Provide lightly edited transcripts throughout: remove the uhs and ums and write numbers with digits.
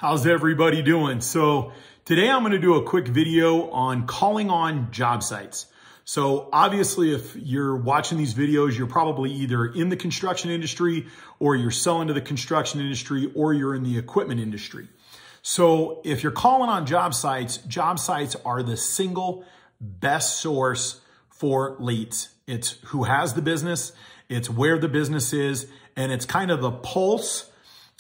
How's everybody doing? So today I'm going to do a quick video on calling on job sites. So obviously if you're watching these videos, you're probably either in the construction industry or you're selling to the construction industry or you're in the equipment industry. So if you're calling on job sites are the single best source for leads. It's who has the business, it's where the business is, and it's kind of the pulse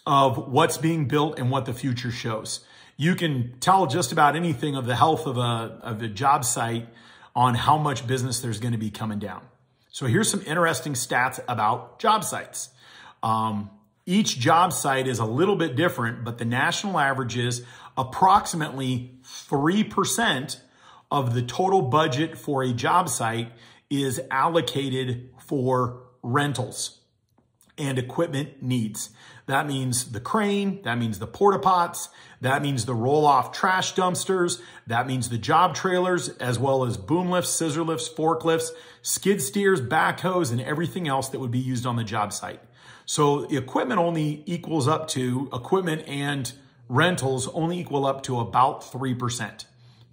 of what's being built and what the future shows. You can tell just about anything of the health of a job site on how much business there's going to be coming down. So here's some interesting stats about job sites. Each job site is a little bit different, but the national average is approximately 3% of the total budget for a job site is allocated for rentals and equipment needs. That means the crane, that means the porta pots, that means the roll-off trash dumpsters, that means the job trailers, as well as boom lifts, scissor lifts, forklifts, skid steers, backhoes, and everything else that would be used on the job site. So equipment and rentals only equal up to about 3%,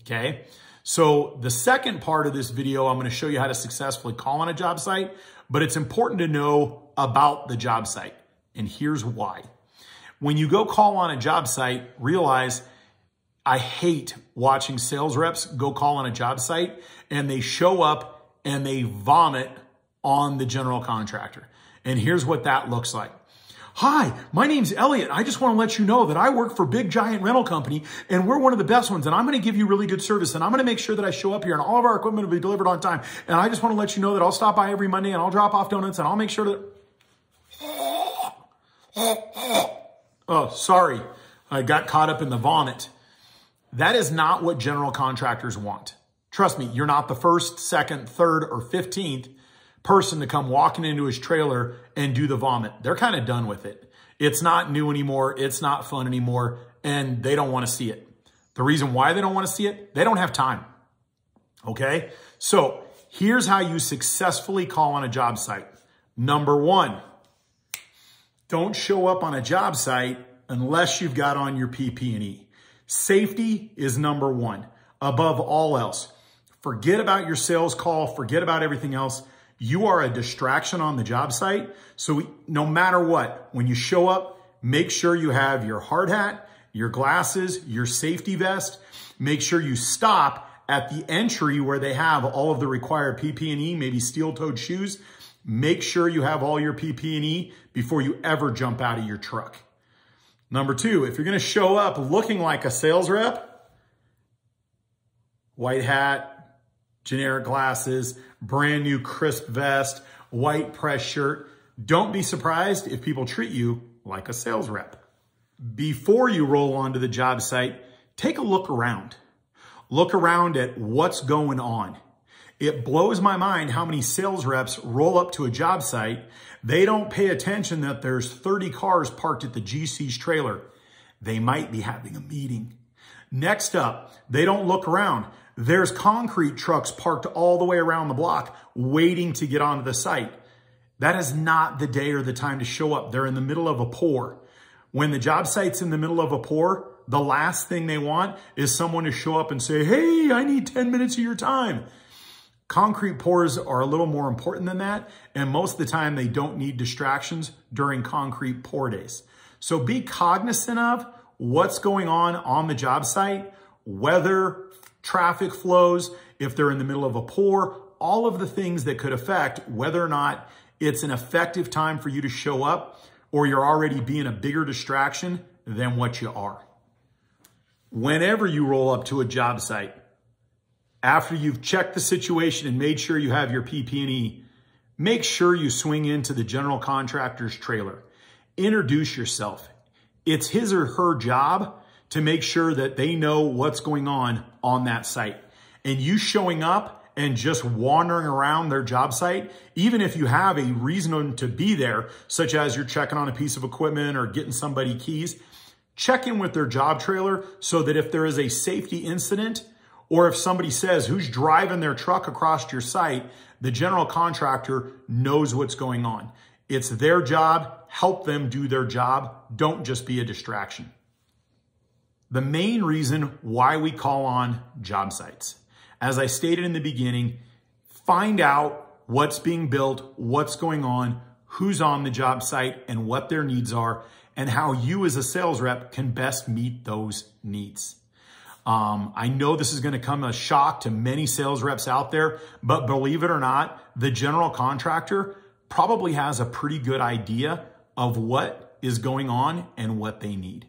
okay? So the second part of this video, I'm gonna show you how to successfully call on a job site, but it's important to know about the job site. And here's why. When you go call on a job site, realize I hate watching sales reps go call on a job site and they show up and they vomit on the general contractor. And here's what that looks like. Hi, my name's Elliot. I just want to let you know that I work for Big Giant Rental Company and we're one of the best ones and I'm going to give you really good service and I'm going to make sure that I show up here and all of our equipment will be delivered on time. And I just want to let you know that I'll stop by every Monday and I'll drop off donuts and I'll make sure that... Oh, sorry. I got caught up in the vomit. That is not what general contractors want. Trust me, you're not the first, second, third, or 15th person to come walking into his trailer and do the vomit. They're kind of done with it. It's not new anymore. It's not fun anymore. And they don't want to see it. The reason why they don't want to see it, they don't have time. Okay? So here's how you successfully call on a job site. Number one, don't show up on a job site unless you've got on your PP&E. Safety is number one, above all else. Forget about your sales call. Forget about everything else. You are a distraction on the job site. So no matter what, when you show up, make sure you have your hard hat, your glasses, your safety vest. Make sure you stop at the entry where they have all of the required PP&E, maybe steel-toed shoes. Make sure you have all your PP&E before you ever jump out of your truck. Number two, if you're going to show up looking like a sales rep, white hat, generic glasses, brand new crisp vest, white press shirt, don't be surprised if people treat you like a sales rep. Before you roll onto the job site, take a look around. Look around at what's going on. It blows my mind how many sales reps roll up to a job site. They don't pay attention that there's 30 cars parked at the GC's trailer. They might be having a meeting. Next up, they don't look around. There's concrete trucks parked all the way around the block waiting to get onto the site. That is not the day or the time to show up. They're in the middle of a pour. When the job site's in the middle of a pour, the last thing they want is someone to show up and say, hey, I need 10 minutes of your time. Concrete pours are a little more important than that, and most of the time they don't need distractions during concrete pour days. So be cognizant of what's going on the job site, weather, traffic flows, if they're in the middle of a pour, all of the things that could affect whether or not it's an effective time for you to show up or you're already being a bigger distraction than what you are. Whenever you roll up to a job site, after you've checked the situation and made sure you have your PP&E, make sure you swing into the general contractor's trailer. Introduce yourself. It's his or her job to make sure that they know what's going on that site. And you showing up and just wandering around their job site, even if you have a reason to be there, such as you're checking on a piece of equipment or getting somebody keys, check in with their job trailer so that if there is a safety incident, or if somebody says, who's driving their truck across your site, the general contractor knows what's going on. It's their job. Help them do their job. Don't just be a distraction. The main reason why we call on job sites. As I stated in the beginning, find out what's being built, what's going on, who's on the job site, and what their needs are, and how you as a sales rep can best meet those needs. I know this is going to come as a shock to many sales reps out there, but believe it or not, the general contractor probably has a pretty good idea of what is going on and what they need.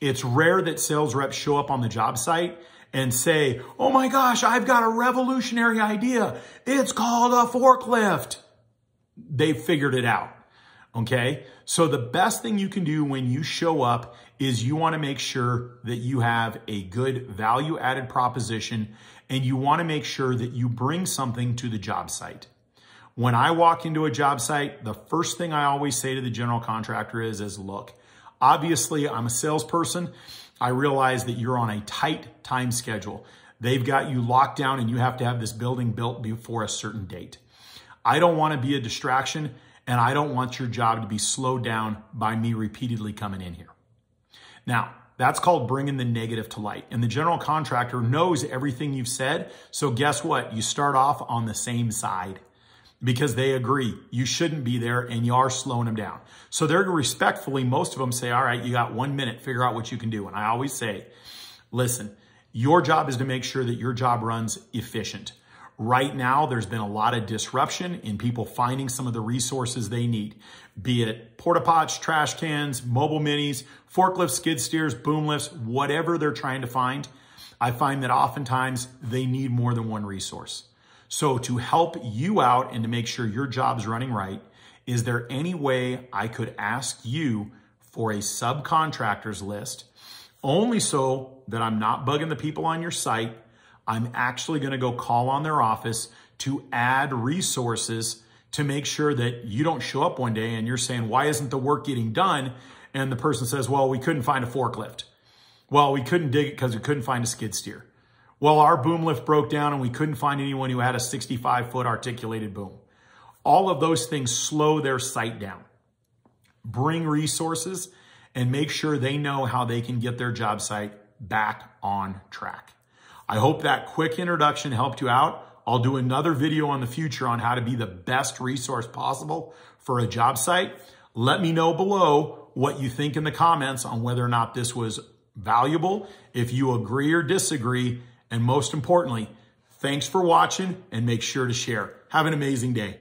It's rare that sales reps show up on the job site and say, oh my gosh, I've got a revolutionary idea. It's called a forklift. They figured it out. Okay. So the best thing you can do when you show up is you want to make sure that you have a good value added proposition, and you want to make sure that you bring something to the job site. When I walk into a job site, the first thing I always say to the general contractor is look, obviously I'm a salesperson. I realize that you're on a tight time schedule. They've got you locked down and you have to have this building built before a certain date. I don't want to be a distraction, and I don't want your job to be slowed down by me repeatedly coming in here. Now, that's called bringing the negative to light. And the general contractor knows everything you've said. So guess what? You start off on the same side because they agree you shouldn't be there and you are slowing them down. So they're respectfully, most of them say, all right, you got 1 minute, figure out what you can do. And I always say, listen, your job is to make sure that your job runs efficient. Right now, there's been a lot of disruption in people finding some of the resources they need, be it porta pots, trash cans, mobile minis, forklifts, skid steers, boom lifts, whatever they're trying to find. I find that oftentimes they need more than one resource. So to help you out and to make sure your job's running right, is there any way I could ask you for a subcontractors list, only so that I'm not bugging the people on your site? I'm actually going to go call on their office to add resources to make sure that you don't show up one day and you're saying, why isn't the work getting done? And the person says, well, we couldn't find a forklift. Well, we couldn't dig it because we couldn't find a skid steer. Well, our boom lift broke down and we couldn't find anyone who had a 65-foot articulated boom. All of those things slow their site down. Bring resources and make sure they know how they can get their job site back on track. I hope that quick introduction helped you out. I'll do another video in the future on how to be the best resource possible for a job site. Let me know below what you think in the comments on whether or not this was valuable, if you agree or disagree, and most importantly, thanks for watching and make sure to share. Have an amazing day.